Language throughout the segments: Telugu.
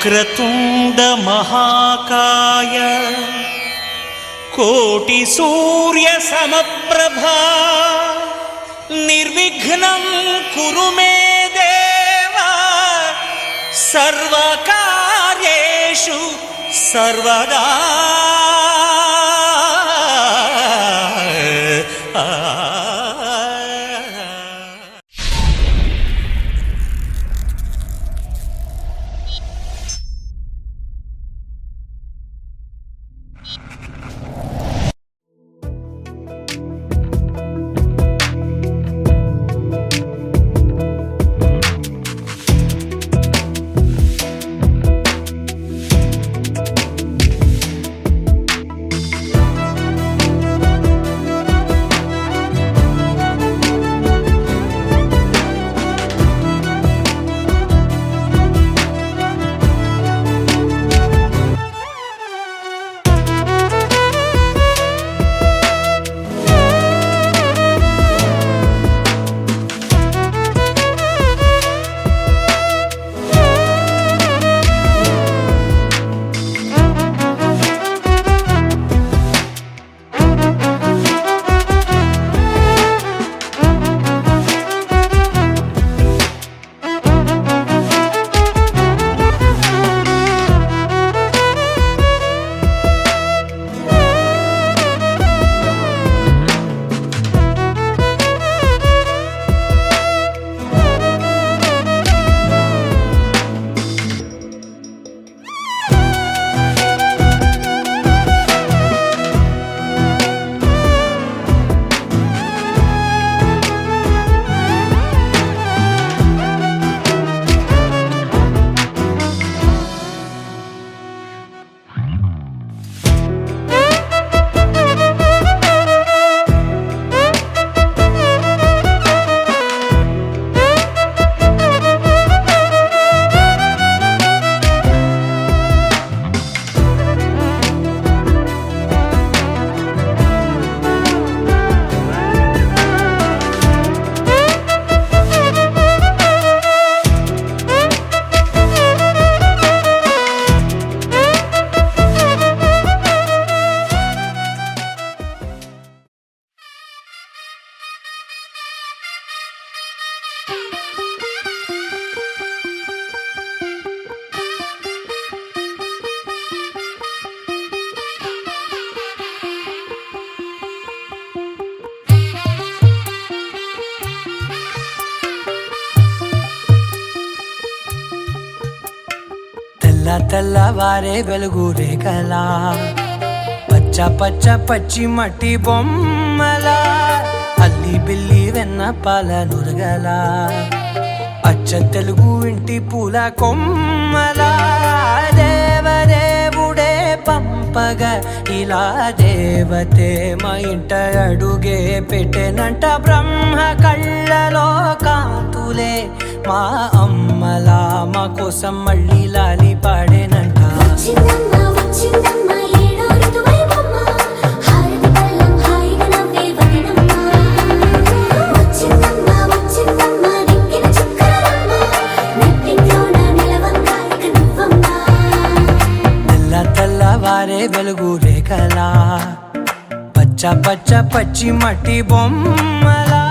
వక్రతుండ మహాకాయ కోటి సూర్య సమప్రభా నిర్విఘ్నం కురు మే దేవ సర్వకార్యేషు సర్వదా. తెల్లవారే వెలుగు రేఖలా పచ్చ పచ్చ పచ్చి మట్టి బొమ్మలా అల్లి బిల్లి వెన్న పాల నురగలా అచ్చ తెలుగు ఇంటి పూల కొమ్మలా దేవదేవుడే పంపగా ఇలా దేవతే మా ఇంట అడుగే పెట్టెనంట బ్రహ్మ కళ్ళలో కాంతులే మా అమ్మలా మా కోసం మళ్ళీ లాలి పాడేనంట. తెల్లవారే వెలుగు రేఖలా పచ్చ పచ్చ పచ్చి మట్టి బొమ్మలా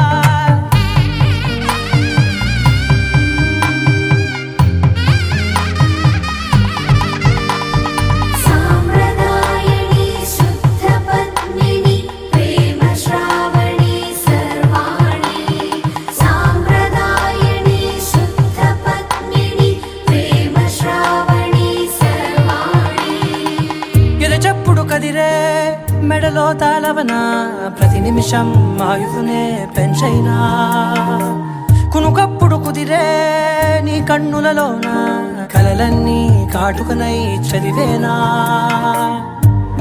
మెడలో తాళవన ప్రతి నిమిషం ఆయుధునే పెంచైనా కునుకప్పుడు కుదిరే నీ కన్నులలోన కలలన్నీ కాటుకనై చదివేనా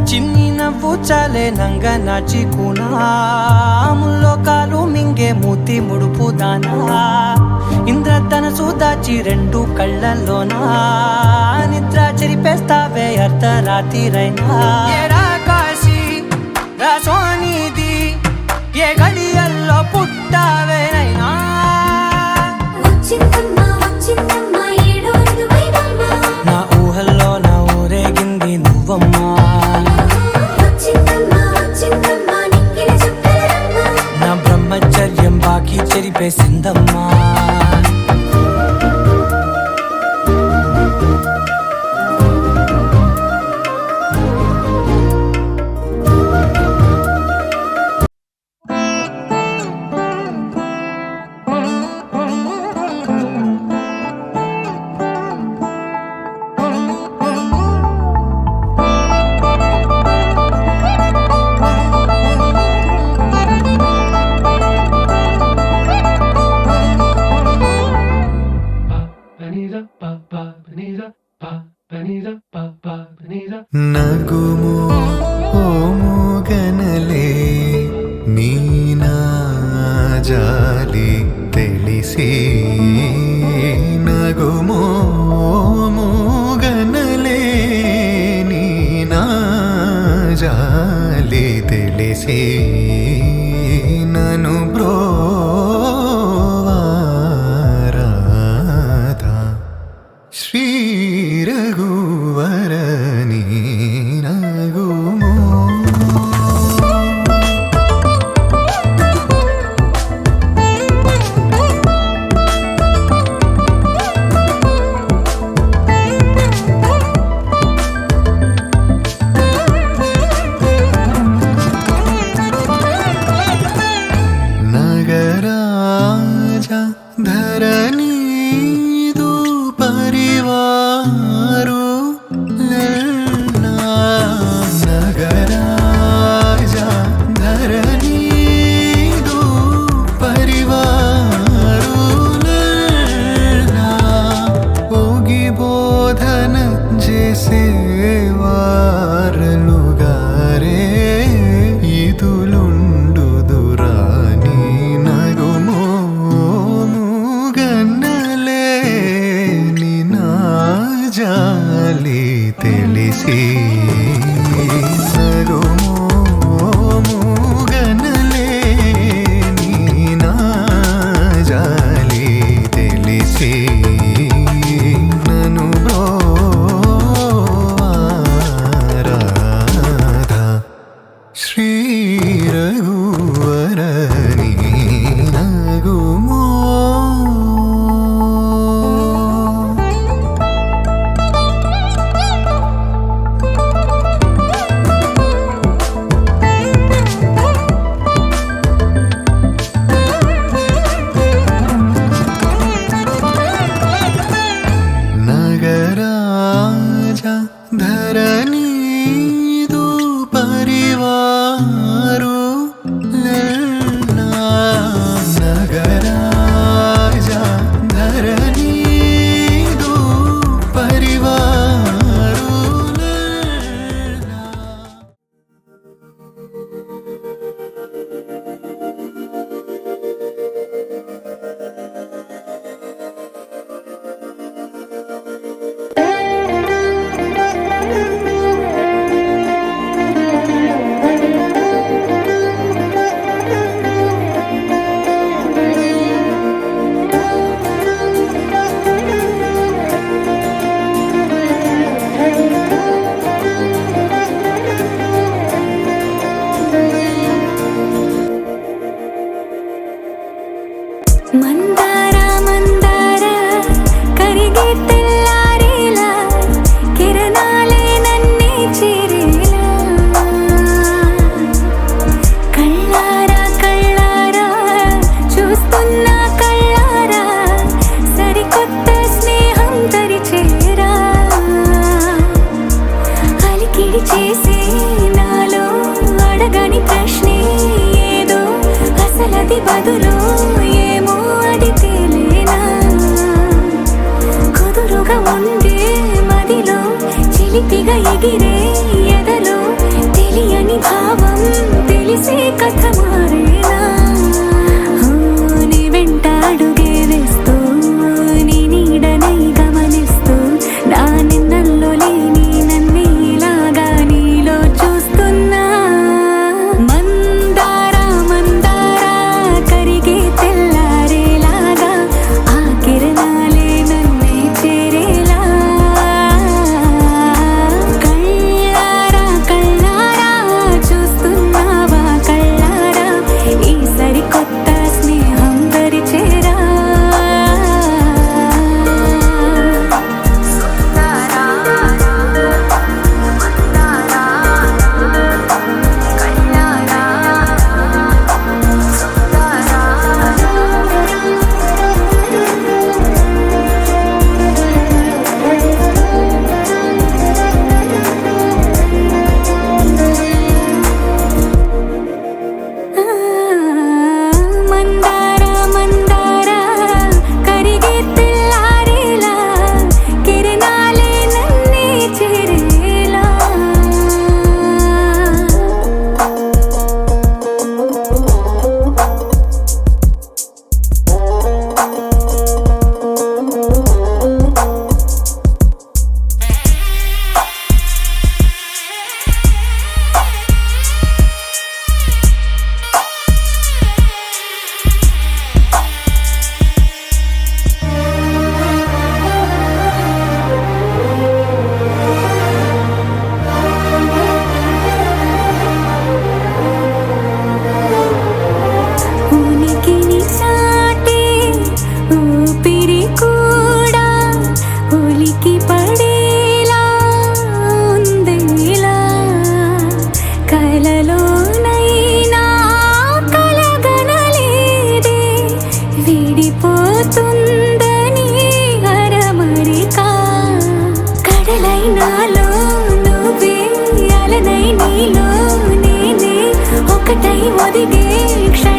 చిన్ని నవ్వు చాలే నంగ నాచి కూనాముల్లో కాలు మింగే మూతి ముడుపు దానా ఇంద్రధనసు దాచి రెండు కళ్ళల్లోనా నిద్ర చెరిపేస్తావే అర్ధరాత్రిరైనా సోనిది ఏ గడియల్లో పుట్టావేనైనా నా సింధమ్మా నా బ్రహ్మచర్యం బాకీ చెరిపే సింధమ్మా నగుము ఓముగనలే నీనా జాలి తెలిసి నగుము ఓముగనలే నీనా జాలి తెలిసి నను బ్రోవారాధా శ్రీ రఘువరని నగుమో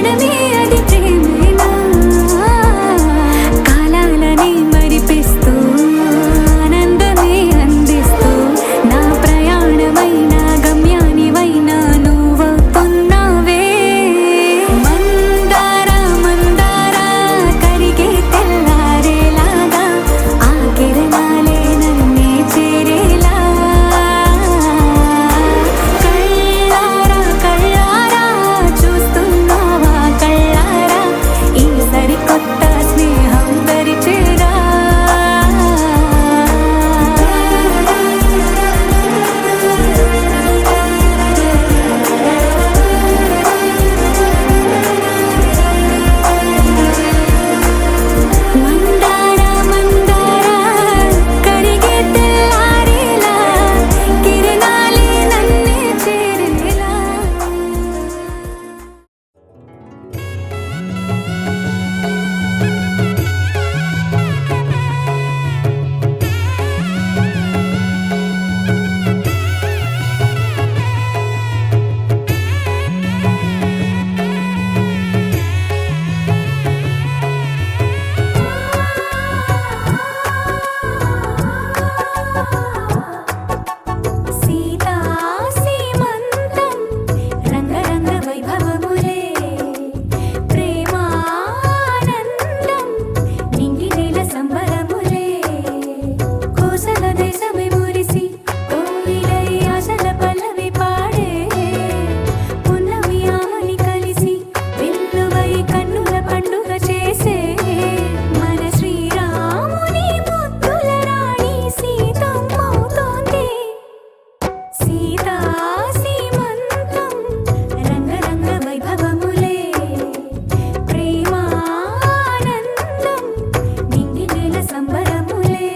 క్షణమే అది ప్రేమేనా కాలాలని మరిపిస్తూ ఆనందమే అందిస్తూ నా ప్రయాణమైన గమ్యానివైనా నువ్వవుతున్నావే మందార మందార కరిగే తెల్లారేలాగా ఆ కిరణాలే నన్నే చేరేలా కళ్ళారా కళ్ళారా చూస్తున్నావా కళ్ళారా ఈ సరికొత్త స్నేహం దరిచేరా మందార మందార కరిగే తెల్లారేలా కిరణాలే నన్నే చేరేలా సీతా సీమంతం రంగరంగ వైభవములే ప్రేమానందం నింగి నేల సంబరములే కోసల దేశమే మురిసి తోలిలై ఆశల పల్లవి పాడే పున్నమి ఆమని కలిసి వెల్లువై కన్నుల పండుగ చేసే మన శ్రీరాముని ముద్దుల రాణి సీతమ్మవుతోంది సీతా సీమంతం రంగరంగ వైభవములే ప్రేమానందం నింగి నేల సంబరములే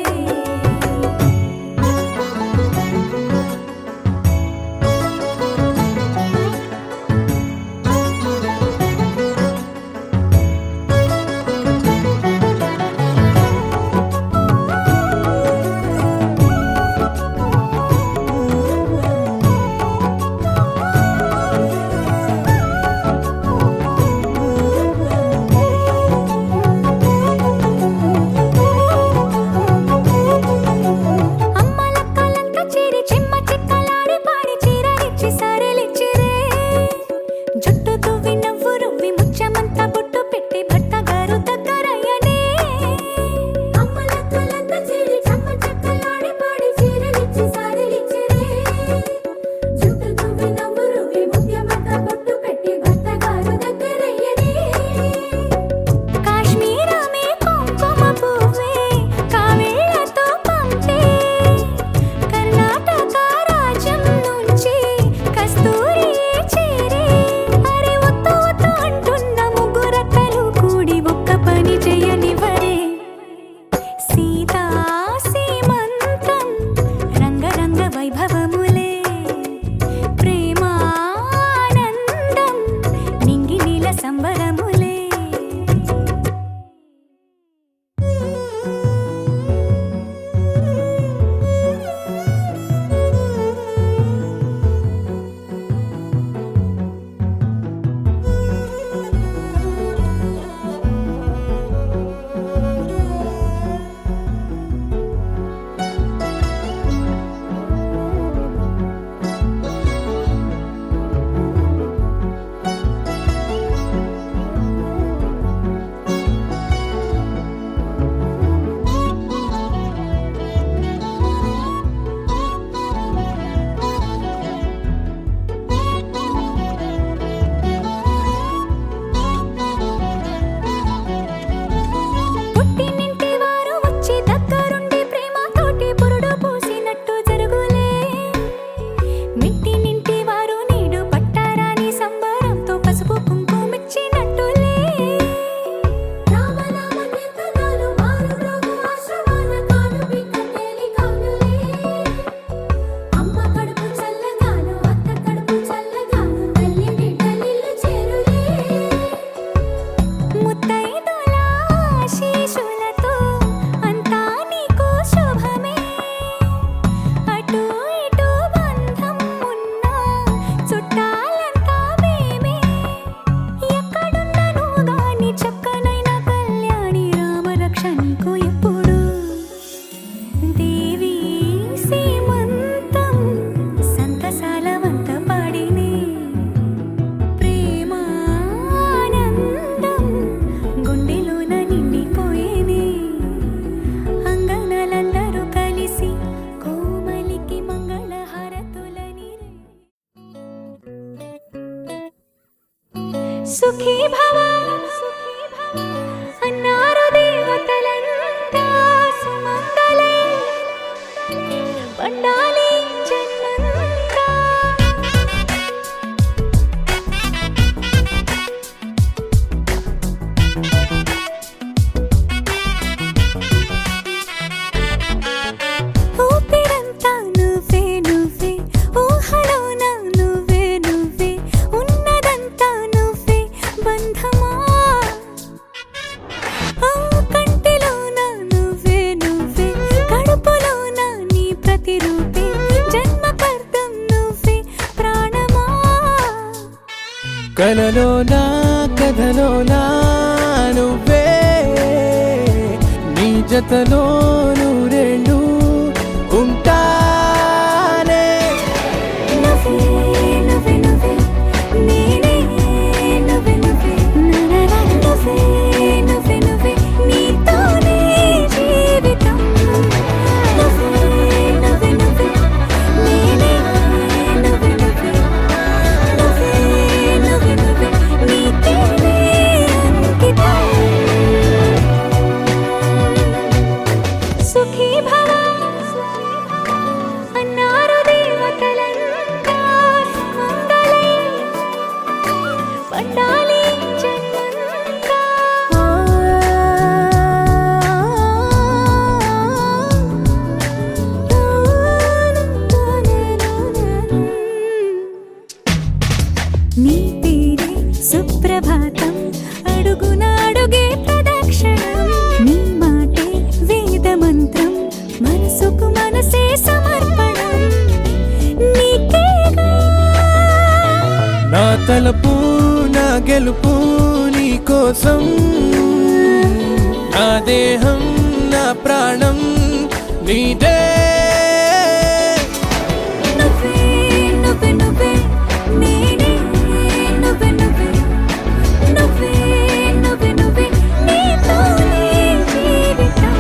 సుఖీ భవ అన్నారు దేవతలంతా సుమంగళే పండాలి జన్మంతా ఊపిరంతా నువ్వే నువ్వే ఊహలోన నువ్వే నువ్వే ఉన్నదంతా నువ్వే బంధమా ఆ కంటిలోన నువ్వే నువ్వే కడుపులోన నీ ప్రతిరూపే జన్మకర్తం నువ్వే ప్రాణమా కలలోనా కథలోనా నువ్వే నీ జతలో నూరేళ్ళు ఉంటానే నువ్వే నువ్వే నువ్వే నేనే నువ్వే నువ్వే నరరా నువ్వే నువ్వే నువ్వే నీతోనే జీవితం నువ్వే నువ్వే నువ్వే నేనే నువ్వే నువ్వే నువ్వే నువ్వే నువ్వే నీకేనే అంకితం సుఖీ భవ అన్నారు దేవతలంతా సుమంగళే పండాలి జన్మంతా నీ పేరే సుప్రభాతం అడుగున అడుగే ప్రదక్షిణం నీ మాటే వేద మంత్రం మనసుకు మనసే సమర్పణం నీకేగా నా తలపు నా గెలుపు నీ కోసం నా దేహం నా ప్రాణం నీదే నువ్వే నువ్వే నువ్వే నేనే నువ్వే నువ్వే నువ్వే నువ్వే నువ్వే నీతోనే జీవితం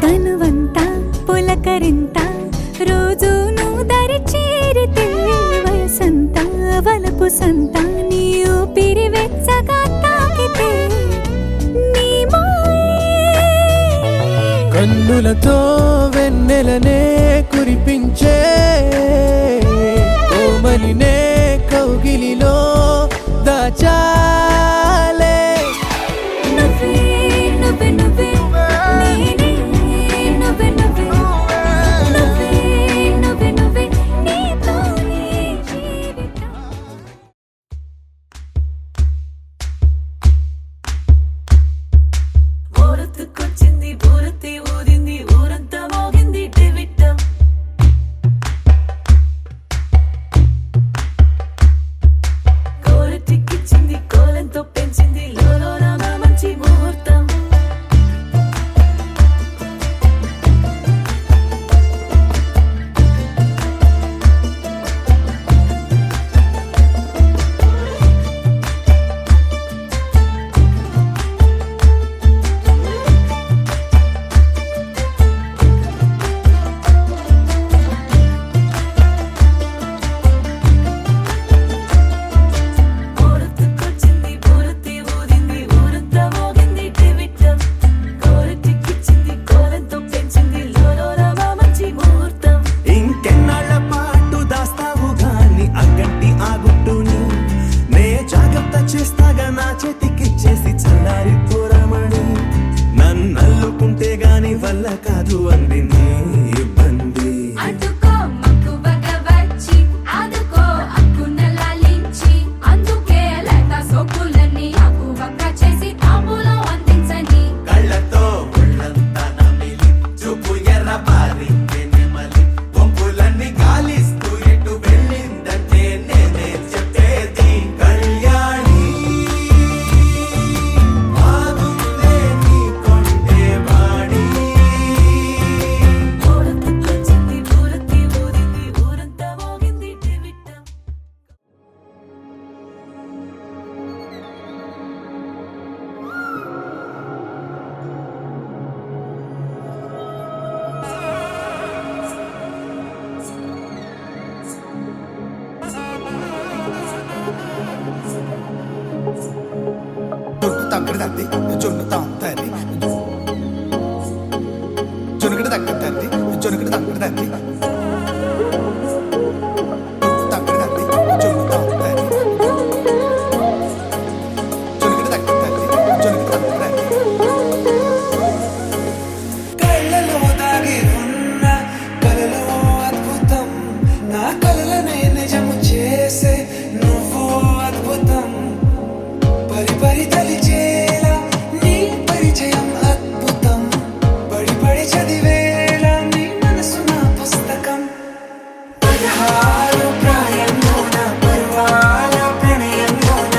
తనువంతా పులకరింత రోజు నువ్వు దరి చేరితే వయసంతా వలపు సంత నీ ఊపిరి వెచ్చగా తాకితే నీ మాయే కన్నులతో వెన్నెలనే కురిపించే కోమలినే కౌగిలిలో దాచాలే నువ్వే నువ్వే నువ్వే నేనే నువ్వే నువ్వే నువ్వే నువ్వే నువ్వే నీతోనే జీవితం ఊరొత్తుకొచ్చింది ఊరొత్తి ఊదింది ఊరంతా మోగింది డెవిట్టం కోల చిక్కిచ్చింది కోలంత తక్కడది జొన్ను తాంతది జొనుకడ తక్కడది జొనుకడ తక్కడది తక్కడది జొన్ను తాంతది జొనుకడ తక్కడది జొనుకడ తక్కడది కళ్ళలో దాగి ఉన్న కలలో అద్భుతం నా కలలనే నిజము చేసే నువ్వు అద్భుతం పరి పరి తలిచేలా నీ పరిచయం అద్భుతం పడి పడి చదివేలా నీ మనసు నా పుస్తకం 16 ప్రాయంలోన పర్వాల ప్రణయంలోన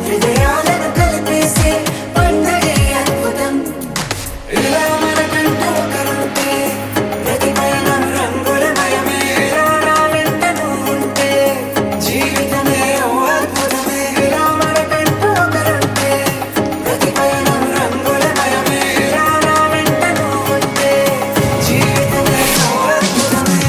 హృదయాలను కలిపేసే పండగే అద్భుతం ఇలా మనకంటూ ఒకరుంటే ప్రతి పయనం రంగులమయమే ఇలా నా వెంట నువ్వుంటే జీవితమే ఓ అద్భుతమే ఇలా మనకంటూ ఒకరుంటే ప్రతి పయనం రంగులమయమే ఇలా నా వెంట నువ్వుంటే జీవితమే ఓ అద్భుతమే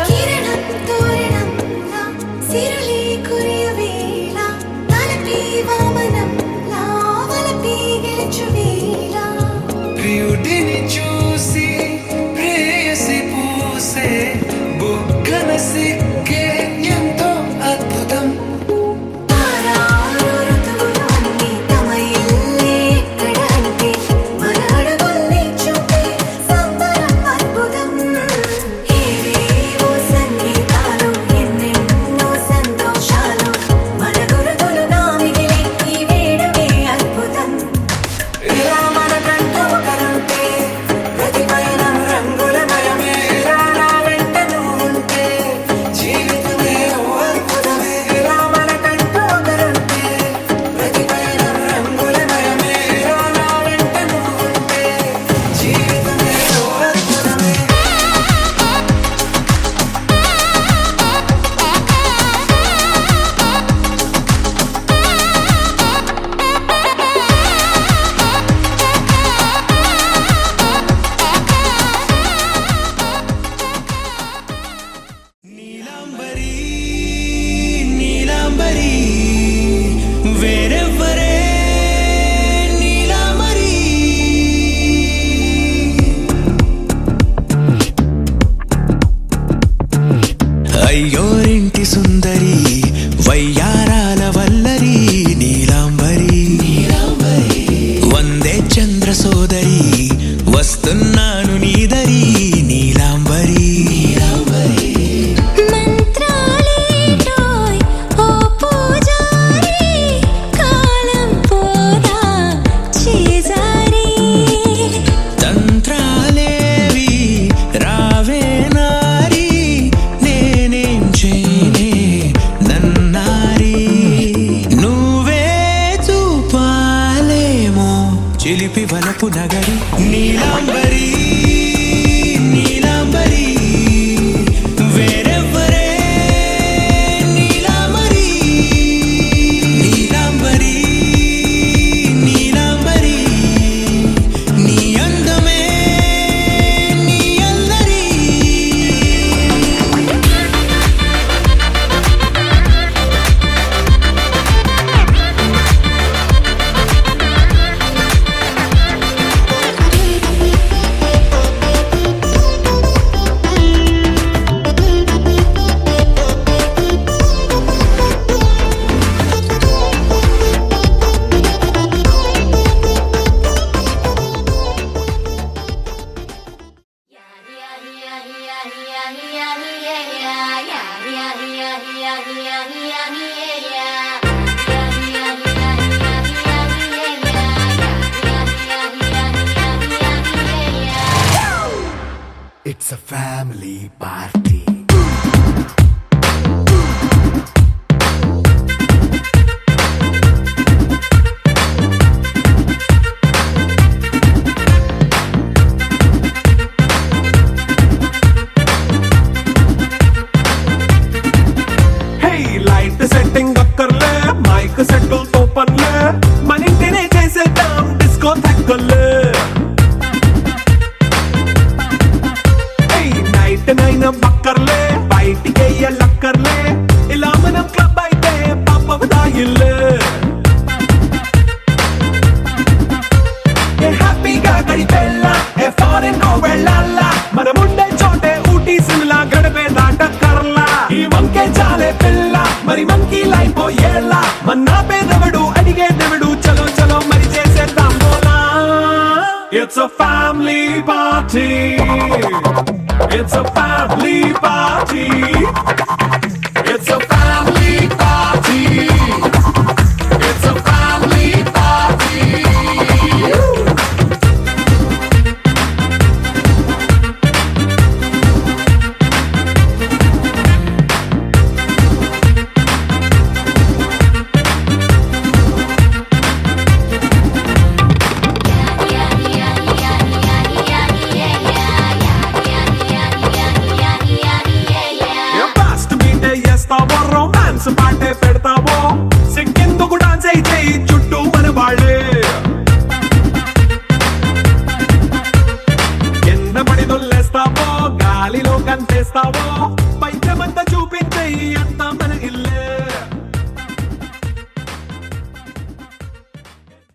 కిరణం తోరణంలా సిరులే కురియవేళ తలపి వామనంలా వలపి గెలుచువేళ ప్రియుడిని చూసి ప్రేయసి పూసే బుగ్గన సిగ్గే ఎంతో అద్భుతం ఆరారు ఋతువులు అన్నీ తమ ఇల్లే ఎక్కడంటే మన అడుగుల్ని చూపే సంబరం అద్భుతం ఏవేవో సంగీతాలు ఎన్నెన్నో సంతోషాలు మన గురుతులుగా మిగిలే ఈ వేడుకే అద్భుతం ఇలా మనకంటూ ఒకరుంటే ప్రతి పయనం రంగులమయమే ఇలా నా వెంట నువ్వుంటే జీవితమే ఓ అద్భుతమే ఇలా మనకంటూ ఒకరుంటే ప్రతి పయనం రంగులమయమే ఇలా నా వెంట నువ్వుంటే జీవితమే ఓ అద్భుతమే నీలాంబరి నీలాంబరి వేరెవ్వరే నీలాంబరి అయ్యోరింటి సుందరి వయ్యారాల వల్లరి నీలాంబరి వందే చంద్ర సోదరి వస్తున్నాను నీదరి నీలాంబరి మంత్రాలేటోయ్ ఓ పూజారి కాలం పోదా చేజారి తంత్రాలేవి రావే నారి నేనేం చేయనే నన్నారి నువ్వే చూపాలేమో చిలిపి వలపు నగరి నీలాంబరి నీలాంబరి వేరెవ్వరే నీలాంబరి నీలాంబరి నీలాంబరి నీ అందమే నీ అల్లరి It's a family party. ఊపులే ఏ హ్యాపీగా గడిపెళ్ళా ఏ ఫారెన్ నో వెళ్ళాలా మనముండే చోటే ఊటీ సిమ్లా గడిపే దాటక్కర్లా ఈ వంకే చాలే పిల్ల మరి మంకీ లైఫ్ ఏళ్ళ మన్నా పేదవడు అడిగేదెవడు చలో చలో మరి చేసేద్దాం బోలా It's a family party. It's a family party. It's a family party. It's a family party. Fast మీటే చేస్తావో రొమాన్స్ పాటే పెడతావో సిగ్గెందుకు డాన్స్ అయితే చుట్టూ మన వాళ్ళే కింద పడి దొల్లేస్తావో గాలిలో కంటేస్తావో